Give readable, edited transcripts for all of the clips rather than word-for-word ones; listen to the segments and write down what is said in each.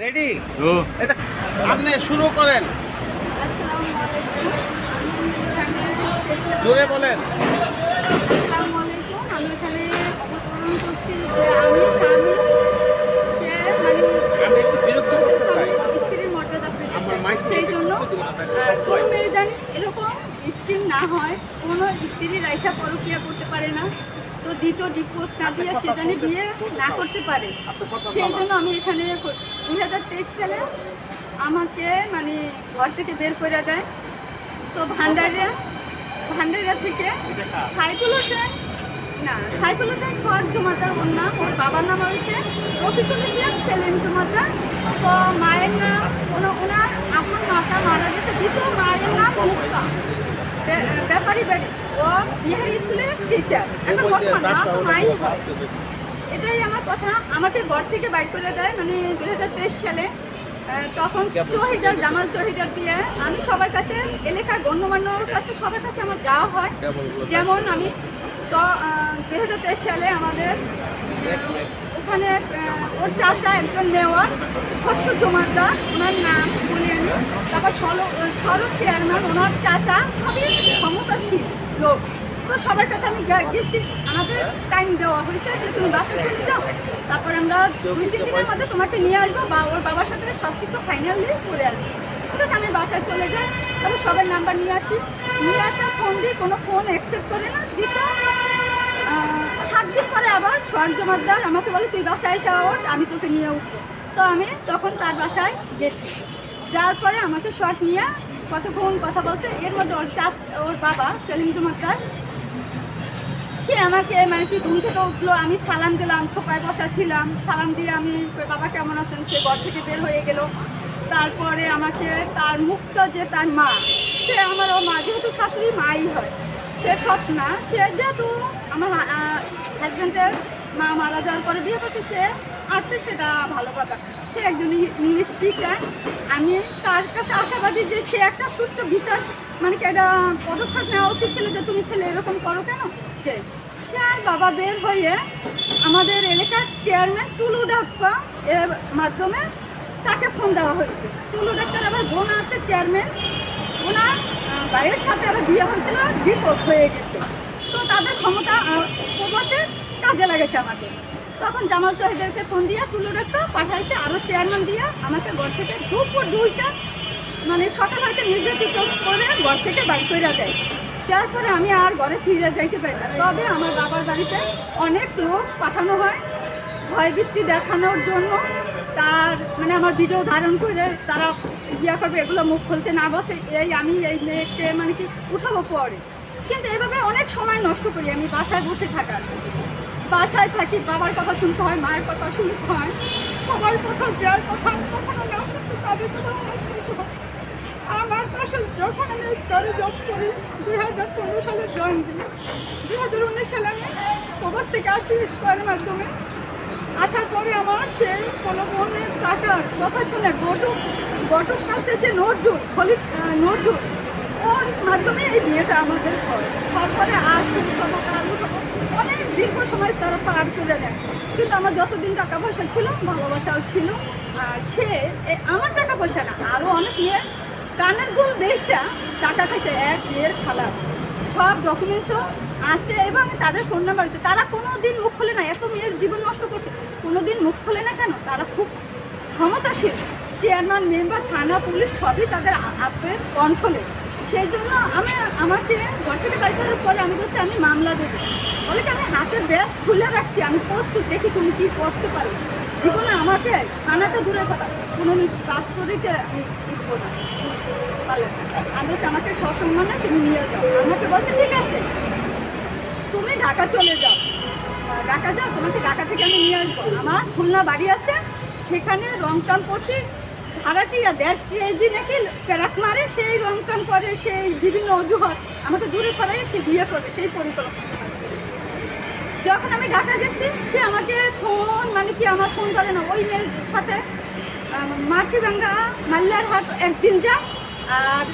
Ready এটা আপনি শুরু করেন। আসসালামু আলাইকুম। জোরে বলেন। আসসালামু আলাইকুম। আমি এখানে অবতরণ করছি যে আমি স্বামীকে আমি একটু বিরক্ত করতে চাই। স্ত্রীর মর্যাদা পেতে আমার চাই। মাইক সেই জন্য কোনো মেয়ে জানি এরকম ভিকটিম না হয়, কোনো স্ত্রী রাইখা পরকীয়া করতে পারে না, তো দ্বিতীয় ডিভোর্স না দিয়ে সে জানি বিয়ে না করতে পারে। সেই জন্য আমি এখানে করছি। 2023 সালে আমাকে ঘর থেকে বের করে দেয়। তো ভান্ডারিয়া থেকে সাইফুল হোসেন সোহাগ জমাদার, ওর নাম, ওর বাবার নাম হয়েছে রফিকুল ইসলাম সেলিম জমাদার। তো মায়ের নাম ওনার আমার মাতা মারা গেছে, দ্বিতীয় মায়ের নাম মুক্তা ব্যাপারী বাড়ি, ও বিহারি স্কুলের টিচার। এখন বর্তমান মা তো মাই হয়। এটাই আমার কথা। আমাকে ঘর থেকে বাইর করে দেয় 2023 সালে। তখন জামাল চহিদার দিয়ে আমি সবার কাছে, এলাকার গণ্যমান্যর কাছে, সবার কাছে আমার যাওয়া হয়। যেমন আমি তো 2023 সালে আমাদের ওখানে ওর চাচা একজন মেয়র খসরু জমাদ্দার, ওনার নাম বলি আমি, তারপর সড়ক চেয়ারম্যান, ওনার চাচা, সবই ক্ষমতাশীল লোক। তো সবার কাছে আমি গেছি, আমাদের টাইম দেওয়া হয়েছে যে তুমি বাসায় চলে যাও, তারপর আমরা 2-3 দিনের মধ্যে তোমাকে নিয়ে আসবো বা ওর বাবার সাথে সব কিছু ফাইনালি করে আসবো। ঠিক আছে, আমি বাসায় চলে যাই, তারপর সবার নাম্বার নিয়ে আসা ফোন দিই, কোনো ফোন অ্যাকসেপ্ট করে না। দ্বিতীয় 7 দিন পরে আবার সোহাগ জমাদ্দার আমাকে বলে তুই বাসায় এসে ওঠ, আমি তোকে নিয়ে উঠবো। তো আমি তখন তার বাসায় গেছি, যার পরে আমাকে সোহাগ নিয়ে কতক্ষণ কথা বলছে। এর মধ্যে ওর বাবা সেলিম জমাদ্দার, সে আমাকে কি ঘুম থেকে উঠলো, আমি সালাম দিলাম, সোফায় বসা ছিলাম, সালাম দিয়ে আমি বাবা কেমন আছেন, সে ঘর থেকে বের হয়ে গেল। তারপরে আমাকে তার মুক্তা যে তার মা, সে আমারও মা, যেহেতু শাশুড়ি মাই হয়, সে সৎ না, সে যেহেতু আমার হাজব্যান্ডের মা মারা যাওয়ার পরে বিয়ে করছে, সে আসছে, সেটা ভালো কথা। সে একজন ইংলিশ টিচার। আমি তার কাছে আশাবাদী যে সে একটা সুষ্ঠু বিচার একটা পদক্ষেপ নেওয়া উচিত ছিল যে তুমি ছেলে এরকম করো কেন। যে সে আর বাবা বের হয়ে আমাদের এলাকার চেয়ারম্যান টুলু ডাক্তার এর মাধ্যমে তাকে ফোন দেওয়া হয়েছে। টুলু ডাক্তার আবার বোন আছে চেয়ারম্যান, ওনার ভাইয়ের সাথে আবার বিয়ে হয়েছিল, ডিভোর্স হয়ে গেছে। তো তাদের ক্ষমতা প্রবাসের কাজে লাগেছে আমাকে। তখন জামাল চহিদারকে ফোন দিয়ে টুলু ডাক্তার পাঠাইছে, আরও চেয়ারম্যান দিয়ে আমাকে ঘর থেকে দুপুর 2টা সকাল হয়তো নির্যাতিত করে ঘর থেকে বাইর করে দেয়। তারপরে আমি আর ঘরে ফিরে যাইতে পারি না। তবে আমার বাবার বাড়িতে অনেক লোক পাঠানো হয় ভয়ভীতি দেখানোর জন্য। তার আমার ভিডিও ধারণ করে তারা করবে, এগুলো মুখ খুলতে না বসে, আমি এই মেয়েকে কি উঠাবো পরে। কিন্তু এভাবে অনেক সময় নষ্ট করি আমি বাসায় বসে থাকার। বাসায় থাকি, বাবার কথা শুনতে হয়, মায়ের কথা শুনতে হয়, সবার কথা, যার কথা কখনো না শুনতে, তাদের কথা শুনতে হয়। আমার পাশে যখন আমি স্কোয়ারে জব করি, 2015 সালে জয়েন দিই, 2019 সালে আমি প্রবাস থেকে আসি স্কোয়ারের মাধ্যমে। আসার পরে আমার সেই কোনো বোনের টাকার কথা শুনে গটুক কাছে যে নজরুল ওর মাধ্যমে এই বিয়েটা আমাদের হয়। তারপরে আজ উঠাবো, কাল উঠাবো, অনেক দীর্ঘ সময় তারা পার করে দেয়। কিন্তু আমার যতদিন টাকা পয়সা ছিল, ভালোবাসাও ছিল। আর সে আমার টাকা পয়সা না, আরও অনেক মেয়ের কানের দুল বেচা টাকা খাইছে। এক মেয়ের খালা সব ডকুমেন্টসও আছে এবং তাদের ফোন নাম্বার আছে। তারা কোনো দিন মুখ খোলে না, এত মেয়ের জীবন নষ্ট করছে, কোনো দিন মুখ খোলে না কেন? তারা খুব ক্ষমতাশীল, চেয়ারম্যান, মেম্বার, থানা, পুলিশ সবই তাদের হাতের কন্ট্রোলে। সেই জন্য আমাকে ঘর থেকে বাড়ি করার পরে আমি বলছি আমি মামলা দেবো। বলে কি আমি হাতের ব্যাস খুলে রাখছি, আমি প্রস্তুত, দেখি তুমি কী করতে পারো। জীবনে আমাকে থানাতে দূরের কথা, কোনোদিন কাস্টডিতে আমি উঠবো না। আমি বলছি আমাকে সসম্মানে তুমি নিয়ে যাও। আমাকে বলছে ঠিক আছে তুমি ঢাকা চলে যাও, তোমাকে ঢাকা থেকে আমি নিয়ে আসবো। আমার খুলনা বাড়ি আছে, সেখানে রং টান করছি, ভাড়াটিয়া 1.5 কেজি নাকি প্যারাক মারে, সেই রং টান করে, সেই বিভিন্ন অজুহাত আমাকে দূরে সরাই সে বিয়ে করবে, সেই পরিকল্পনা। যখন আমি ঢাকা গেছি, সে আমাকে ফোন আমার ফোন ধরে না। ওই মেয়ের সাথে মাটিভাঙ্গা মাল্লারহাট একদিন যায়, আর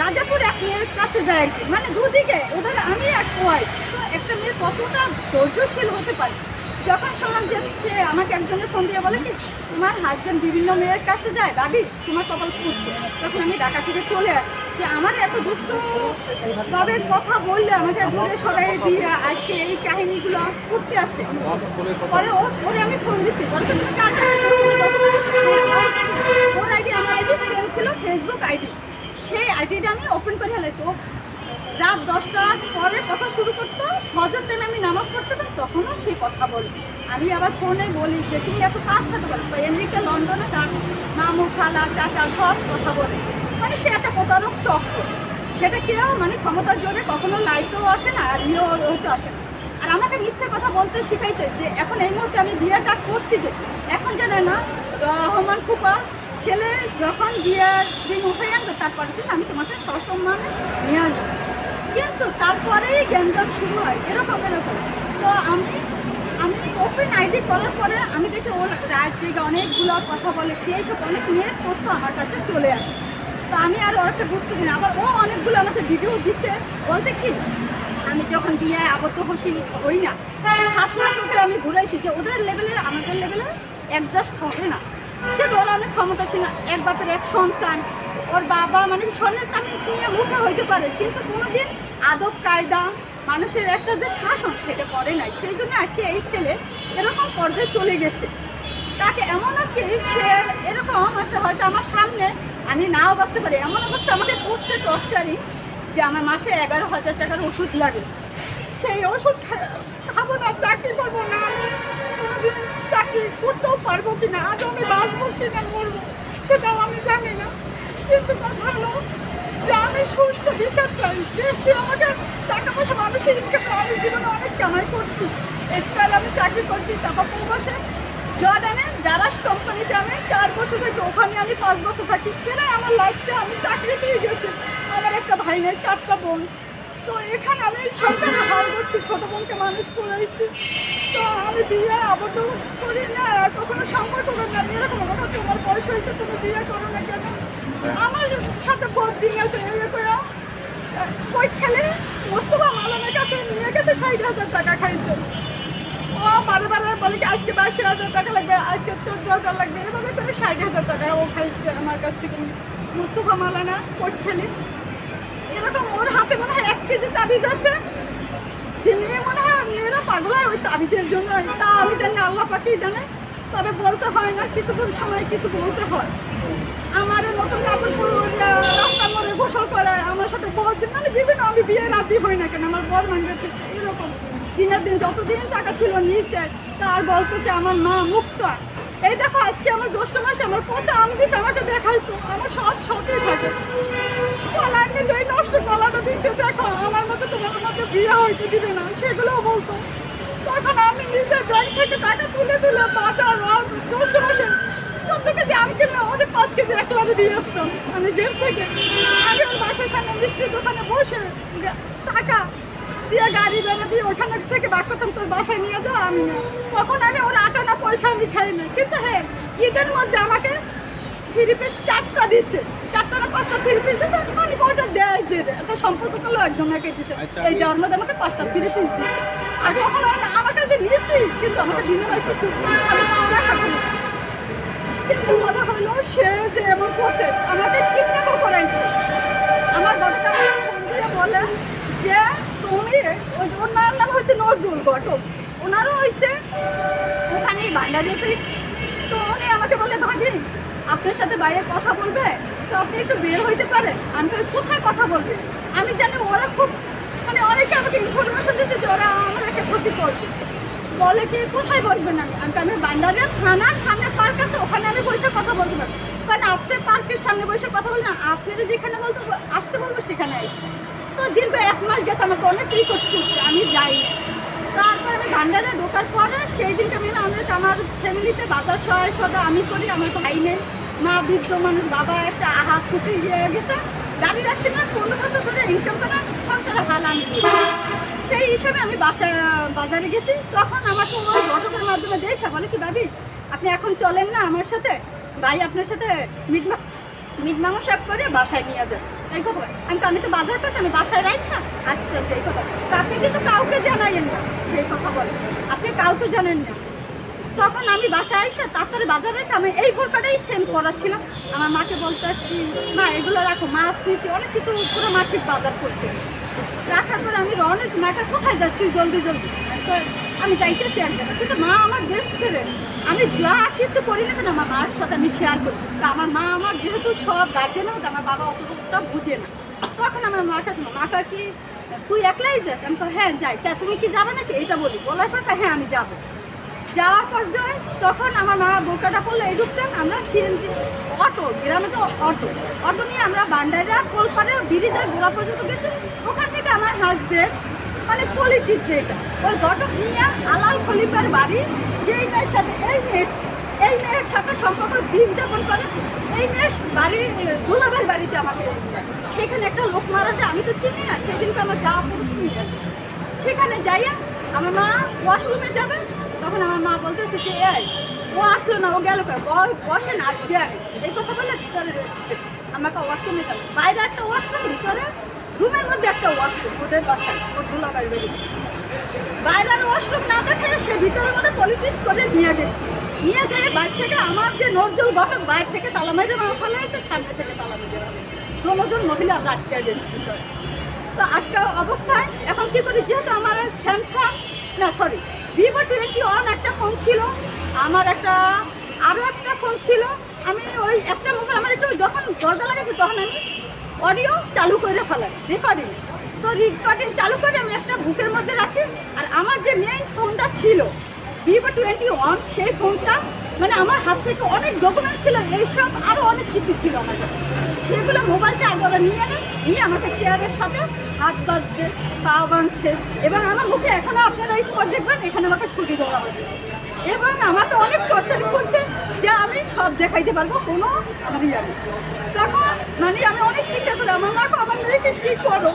রাজাপুর এক মেয়ের কাছে যায় একদিন, দুদিকে ওদের। আমি এক ওয়াই, তো একটা মেয়ে কতটা ধৈর্যশীল হতে পারে যখন শুনলাম যে সে আমাকে একজনের ফোন দিয়ে বলে কি তোমার হাজব্যান্ড বিভিন্ন মেয়ের কাছে যায়, ভাবি তোমার কপাল ফুটছে, তখন আমি ঢাকা থেকে চলে আসি। যে আমার এত দুষ্ট ভাবে কথা বললে আমাকে দূরে সরাই দিয়ে আজকে এই কাহিনীগুলো করতে আসে। পরে ওরে আমি ফোন দিচ্ছি, বলতে তুমি কার ওর আইডি, আমার আইডি সেম ছিল ফেসবুক আইডি, সেই আইডিটা আমি ওপেন করে ফেলেছি। ও রাত 10টার পরে কথা শুরু করতো, ফজর টাইমে আমি নামাজ পড়তাম, তখনও সে কথা বলি। আমি আবার ফোনে বলি যে তুমি এত কার সাথে বলো, আমেরিকা লন্ডনে তার মামু খালা চাচা সব কথা বলে, মানে সে একটা প্রতারক চক্র। সেটা কেউ মানে ক্ষমতার জোরে কখনো লাইটেও আসে না, আর ইয়েও হইতে আসে না। আর আমাকে মিথ্যে কথা বলতে শিখাইছে যে এখন এই মুহূর্তে আমি বিয়েটা করছি, যে এখন জানে না রহমান ফুপার ছেলে যখন বিয়ের দিন উঠে আনবে তারপরে দিন আমি তোমাকে সসম্মানে নিয়ে আসবো। কিন্তু তারপরেই গ্যাঞ্জাম শুরু হয় এরকম। তো আমি ওপেন আইডি করার পরে আমি দেখি ওর রাত জেগে অনেকগুলো কথা বলে, সেই সব অনেক মেয়ের তথ্য আমার কাছে চলে আসে। তো আমি আর ওরকে বুঝতে দিই না। আবার ও অনেকগুলো আমাকে ভিডিও দিচ্ছে, বলতে কি আমি যখন বিয়ে আবদ্ধ হই না 7 মাস ওকে আমি ঘুরাইছি, যে ওদের লেভেলের আমাদের লেভেলে অ্যাডজাস্ট হবে না, যে ওরা অনেক ক্ষমতাসীন, এক বাপের এক সন্তান, ওর বাবা মানে স্বর্ণের চাকরি নিয়ে মুখে হইতে পারে, কিন্তু কোনোদিন আদব কায়দা মানুষের একটা যে শাসন সেটা করে নাই। সেই জন্য আজকে এই ছেলে এরকম পর্যায়ে চলে গেছে। তাকে এমনও কি সে এরকম আছে, হয়তো আমার সামনে আমি নাও বাঁচতে পারি, এমন অবস্থা আমাকে করছে টর্চারিং, যে আমার মাসে 11,000 টাকার ওষুধ লাগে। সেই ওষুধ খাবো না, চাকরি করবো না, আমি কোনোদিন চাকরি করতেও পারবো কিনা, আজ আমি বাঁচবো কিনা মরবো সেটাও আমি জানি না। কিন্তু কথা হলো যে আমি সুস্থ বিচার চাই, যে সে আমাকে টাকা পয়সা মানুষের ইনকাম, আমি জীবনে অনেক কামাই করছি, এক্সট্রা আমি চাকরি করছি, টাকা প্রবাসে জর্ডানে জারাস কোম্পানিতে আমি 4 বছর থাকি, ওখানে আমি 5 বছর থাকি। প্রায় আমার লাইফটা আমি চাকরিতেই গেছি। আমার একটা ভাই নেই, 4টা বোন। তো এখানে আমি সংসারে হাল করছি, ছোটো বোনকে মানুষ করেছি। তো আমি বিয়ে আবদ্ধ করি না, কখনো সম্পর্ক করি না, এরকম কথা তোমার বয়স হয়েছে তুমি বিয়ে করো না কেন, আমার সাথে বদজিং আছে করে কই খেলে মোস্তফা মালানের কাছে নিয়ে গেছে 60,000 টাকা খাইছে। ও বারে বারে বলে কি আজকে 82,000 টাকা লাগবে, আজকে 14,000 লাগবে, এভাবে করে 60,000 টাকা ও খাইছে আমার কাছ থেকে। মোস্তফা মালানা কোট খেলি এরকম, ওর হাতে মনে হয় 1 কেজি তাবিজ আছে, যে মেয়ে মনে হয় মেয়েরা পাগল হয় ওই তাবিজের জন্য, তা আমি জানি আল্লাহ পাকেই জানে। তবে বলতে হয় না, কিছুক্ষণ সময় কিছু বলতে হয়। আমার নতুন কাপড় রাস্তা মোড়ে গোসল করে আমার সাথে বলছে, মানে বিভিন্ন আমি বিয়ে রাজি হই না কেন, আমার বর মানবে এরকম। দিনের দিন যতদিন টাকা ছিল নিচে, তার বলতো কি আমার মা মুক্তা, এই দেখো আজকে আমার জ্যৈষ্ঠ মাসে আমার পচা আম দিচ্ছে, আমাকে দেখাইতো, আমার সব শখেই থাকে। কলা যে নষ্ট কলাটা দিচ্ছে, দেখো আমার মতো তোমার মতো বিয়ে হইতে দিবে না, সেগুলোও বলতো। তখন আমি নিজে ব্যাংক থেকে টাকা তুলে বাজার জ্যৈষ্ঠ মাসে 14 কেজি আম কিনলে ওদের 5 কেজি একলারে দিয়ে আসতাম আমি গেম থেকে। আমি ওর বাসার সামনে মিষ্টির দোকানে বসে টাকা দিয়ে গাড়ি বেড়া দিয়ে ওখানে থেকে বাক করতাম, তোর বাসায় নিয়ে যাও, আমি না। তখন আমি ওর 8 আনা পয়সা আমি খাই না, কিন্তু হ্যাঁ ঈদের মধ্যে আমাকে 3 পিস 4টা দিচ্ছে, 4টা না 5টা 3 পিস দিচ্ছে, মানে ওটা দেয় যে একটা সম্পর্ক করলো একজনকে দিতে, এই দেওয়ার মধ্যে আমাকে 5টা 3 পিস দিচ্ছে। আর কখন আমাকে যে নিয়েছি, কিন্তু আমাকে দিনে হয় কিছু, আমি আশা করি। কিন্তু কথা হলো সে যে এমন করছে, আমাকে কিডন্যাপও করাইছে। আমার ঘটনা ফোন দিয়ে বলে যে তুমি ওই ওনার নাম হচ্ছে নজরুল ঘটক, ওনারও হয়েছে ওখানেই ভান্ডারিতে। তো উনি আমাকে বলে ভাবি আপনার সাথে বাইরে কথা বলবে, তো আপনি একটু বের হইতে পারেন। আমি কোথায় কথা বলবে, আমি জানি ওরা খুব মানে অনেকে আমাকে ইনফরমেশন দিচ্ছে যে ওরা আমার একটা ক্ষতি করবে। বলে কি কোথায় বসবেন, আমি বান্ডারিয়া থানার সামনে পার্ক আছে, ওখানে আমি বসে কথা বলতে পারবো। কারণ আপনি পার্কের সামনে বসে কথা বলবেন, আপনারা যেখানে বলতে আসতে বলবো সেখানে আসবে। তো দীর্ঘ 1 মাস গেছে, আমাকে অনেক রিকোয়েস্ট করছে, আমি যাই না। তারপর আমি ভান্ডারে ঢোকার পরে সেই দিনকে আমি আমার ফ্যামিলিতে বাজার সহায় সদা আমি করি, আমার ভাই নেই, মা বৃদ্ধ মানুষ, বাবা একটা হাত ছুটে গিয়ে গেছে, গাড়ি রাখছি না, 15 বছর ধরে ইনকাম করা সংসারে হাল আমি। সেই হিসাবে আমি বাজারে গেছি, তখন আমাকে ওই ঘটকের মাধ্যমে দেখে বলে কি ভাবি আপনি এখন চলেন না আমার সাথে, ভাই আপনার সাথে মিট মাংস করে বাসায় নিয়ে যান। এই কথা বলে। আমি তো বাজার করছি, আমি বাসায় রাখা আসতে আসতে এই কথা। তো আপনি কিন্তু কাউকে জানাইয়েন না, সেই কথা বলে আপনি কাউকে জানেন না। তখন আমি বাসায় এসে তাড়াতাড়ি বাজার রেখে আমি এই বোরকাটাই সেন্ড করা ছিল। আমার মাকে বলতে আসছি, মা এগুলো রাখো, মাছ নিয়েছি, অনেক কিছু পুরো মাসিক বাজার করছে। রাখার পর আমি রনেজ মাকে কোথায় যাচ্ছি তুই জলদি জলদি, আমি যাইতেছি এক জায়গায়, কিন্তু মা আমার বেস্ট ফ্রেন্ড, আমি যা কিছু করি না কেন আমার মার সাথে আমি শেয়ার করি। তা আমার মা আমার যেহেতু সব গার্জেন হতো, আমার বাবা অতটা বুঝে না। তখন আমার মার কাছে মাটা কি তুই একলাই যাস? আমি তো হ্যাঁ যাই। তা তুমি কি যাবে নাকি এটা বলি, বলার পর হ্যাঁ আমি যাবো। যাওয়ার পর্যায়ে তখন আমার মা বোরকাটা করলো এই রূপটা, আমরা সিএনজি অটো, গ্রামে তো অটো নিয়ে আমরা বান্ডাইরা কোলপাড়ে ব্রিজের গোড়া পর্যন্ত গেছি। ওখান থেকে আমার হাজবেন্ড মানে পলিটিক্স যেটা ওই ঘটক নিয়ে আলাল খলিফার বাড়ি, যেই মেয়ের সাথে এই মেয়ের সাথে সম্পর্ক দিন যাপন করে, এই মেয়ের বাড়ি দুলাভাইয়ের বাড়িতে আমাকে সেখানে একটা লোক মারা যায়, আমি তো চিনি না। সেদিনকে আমার যাওয়া পুরুষ নিয়ে আসে, সেখানে যাইয়া আমার মা ওয়াশরুমে যাবে। তখন আমার মা বলতেছে যে ও আসলো না, ও গেল বসেন আসবে আমি, এই কথা বলে ভিতরে আমাকে ওয়াশরুমে যাবে। বাইরে একটা ওয়াশরুম, ভিতরে রুমের মধ্যে একটা ওয়াশরুম ওদের বাসায়, ওর দুলাভাইয়ের বাড়ি। বাইরের ওয়াশরুম না দেখে সে ভিতরের মধ্যে পলিটিক্স করে নিয়ে গেছে। নিয়ে যেয়ে বাইরে থেকে আমার যে নজরুল ঘটক বাইরে থেকে তালা মেরে ফেলা হয়েছে, সামনে থেকে তালা মেরে দুজন মহিলা আমরা আটকে গেছি ভিতরে। তো আটকা অবস্থায় এখন কী করি, যেহেতু আমার স্যামসাং Vivo 21 একটা ফোন ছিল, আমার আরও একটা ফোন ছিল। আমি ওই একটা মোবাইল আমার একটু যখন দরজা লাগাচ্ছি তখন আমি অডিও চালু করে ফেলাই, রেকর্ডিং। তো রেকর্ডিং চালু করে আমি একটা বুকের মধ্যে রাখি। আর আমার যে মেইন ফোনটা ছিল Vivo 21, সেই ফোনটা মানে আমার হাত থেকে অনেক ডকুমেন্টস ছিল, এইসব আরও অনেক কিছু ছিল আমার কাছে। সেগুলো মোবাইলটা আগে নিয়ে আমাকে চেয়ারের সাথে হাত বাঁধছে, পা বাঁধছে, এবং আমার মুখে এখনও আপনারা স্পট দেখবেন, এখানে আমাকে ছুটি দেওয়া হবে এবং আমাকে অনেক টর্চার করছে যে আমি সব দেখাইতে পারবো, কোনো আমার ইয়ে নেই। তখন মানে আমি অনেক চিন্তা করি আমার মাকে, আমার মেয়েকে কী করো,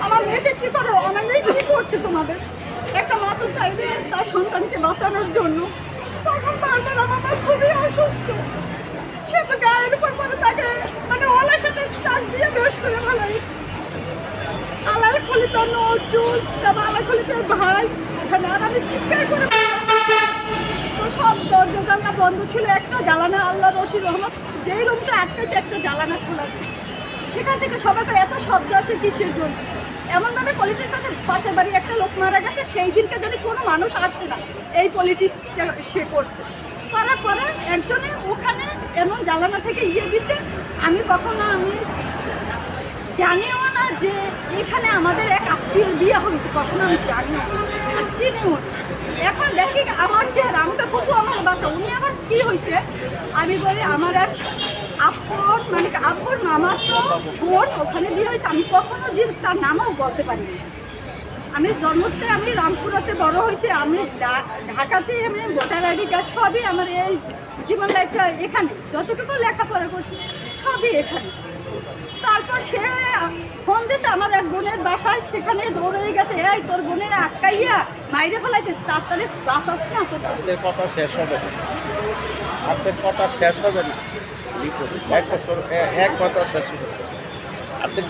আমার মেয়েকে কী করো, আমার মেয়ে কী করছে তোমাদের। একটা মা তো চাইবে তার সন্তানকে বাঁচানোর জন্য। তখন বারবার আমার মা খুবই অসুস্থ, সে তো গায়ের উপর পরে তাকে মানে ওলার সাথে চাক দিয়ে বেশ করে ফেলাই। আলার খলিফার নজরুল, তারপর আলার খলিফার ভাই ওখানে, আর আমি চিৎকার করে তো সব দরজা জানলা বন্ধ ছিল, একটা জ্বালানা আল্লাহ রশিদ রহমত যেই রুমটা আটকেছে একটা জ্বালানা খোলা ছিল। সেখান থেকে সবাইকে এত শব্দ আসে কিসের জন্য, এমনভাবে পলিটিক্স কাছে পাশের বাড়ি একটা লোক মারা গেছে, সেই দিনকে যদি কোনো মানুষ আসে না, এই পলিটিক্সটা সে করছে। করার পরে একজনে ওখানে এমন জ্বালানা থেকে দিছে, আমি কখনো আমি জানিও না যে এখানে আমাদের এক আত্মীয়ের বিয়ে হয়েছে, কখনো আমি জানিও আর চিনিও না। এখন দেখি আমার চেহারা, আমাকে বুকু আমার বাচ্চা, উনি আবার কী হয়েছে আমি বলি আমার এক আব্বুর মানে আব্বুর মামা তো বোন ওখানে বিয়ে হয়েছে, আমি কখনো দিন তার নামও বলতে পারিনি। আমি জন্মতে আমি রামপুরাতে বড় হয়েছি, আমি ঢাকাতে আমি ভোটার আইডি কার্ড সবই আমার এই জীবন লাইফটা এখানে, যতটুকু লেখাপড়া করছি সবই এখানে। তারপর সে ফোন দিয়েছে আমার এক বোনের বাসায়, সেখানে দৌড়ে গেছে, এই তোর বোনের আটকাইয়া মাইরে ফেলাইতেছে, তাড়াতাড়ি বাস আসছে না। তোর কথা শেষ হবে না, আপনার কথা শেষ হবে না, এক কথা শেষ হবে আপনি